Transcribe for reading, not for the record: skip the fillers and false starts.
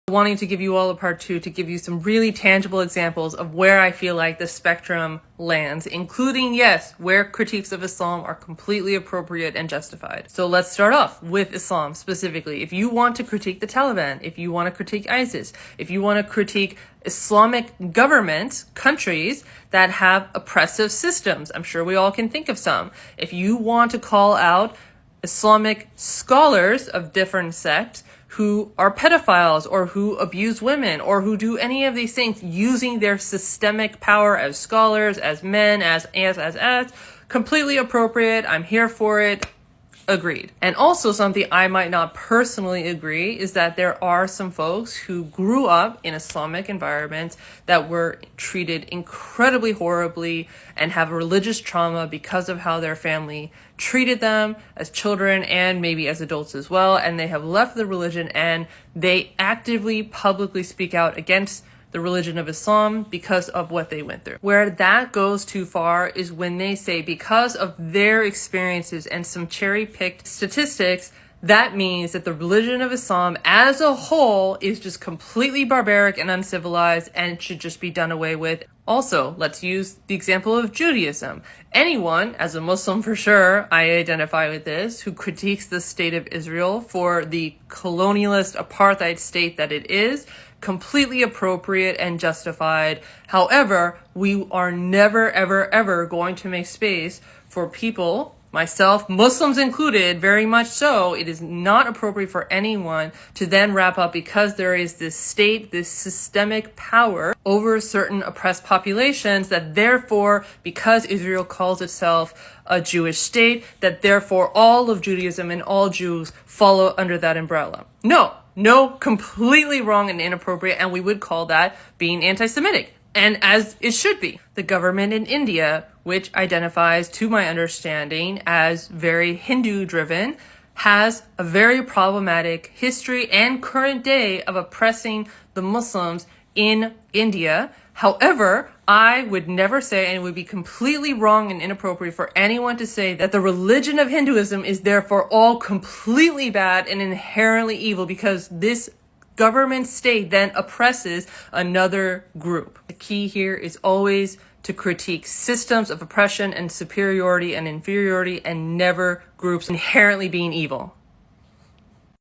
Wanting to give you all a part 2 to give you some really tangible examples of where I feel like the spectrum lands, including, yes, where critiques of Islam are completely appropriate and justified. So let's start off with Islam specifically. If you want to critique the Taliban, if you want to critique ISIS, if you want to critique Islamic governments, countries that have oppressive systems, I'm sure we all can think of some. If you want to call out Islamic scholars of different sects who are pedophiles or who abuse women or who do any of these things using their systemic power as scholars, as men, as completely appropriate. I'm here for it. Agreed. And also something I might not personally agree is that there are some folks who grew up in Islamic environments that were treated incredibly horribly and have religious trauma because of how their family treated them as children and maybe as adults as well. And they have left the religion and they actively, publicly speak out against the religion of Islam because of what they went through. Where that goes too far is when they say because of their experiences and some cherry-picked statistics, that means that the religion of Islam as a whole is just completely barbaric and uncivilized and should just be done away with. Also, let's use the example of Judaism. Anyone, as a Muslim for sure, I identify with this, who critiques the state of Israel for the colonialist apartheid state that it is, completely appropriate and justified. However, we are never, ever, ever going to make space for people, myself, Muslims included, very much so. It is not appropriate for anyone to then wrap up because there is this state, this systemic power over certain oppressed populations that therefore, because Israel calls itself a Jewish state, that therefore all of Judaism and all Jews follow under that umbrella. No, completely wrong and inappropriate, and we would call that being anti-Semitic. And as it should be. The government in India, which identifies, to my understanding, as very Hindu-driven, has a very problematic history and current day of oppressing the Muslims in India. However, I would never say, and it would be completely wrong and inappropriate for anyone to say that the religion of Hinduism is therefore all completely bad and inherently evil because this government state then oppresses another group. The key here is always to critique systems of oppression and superiority and inferiority and never groups inherently being evil.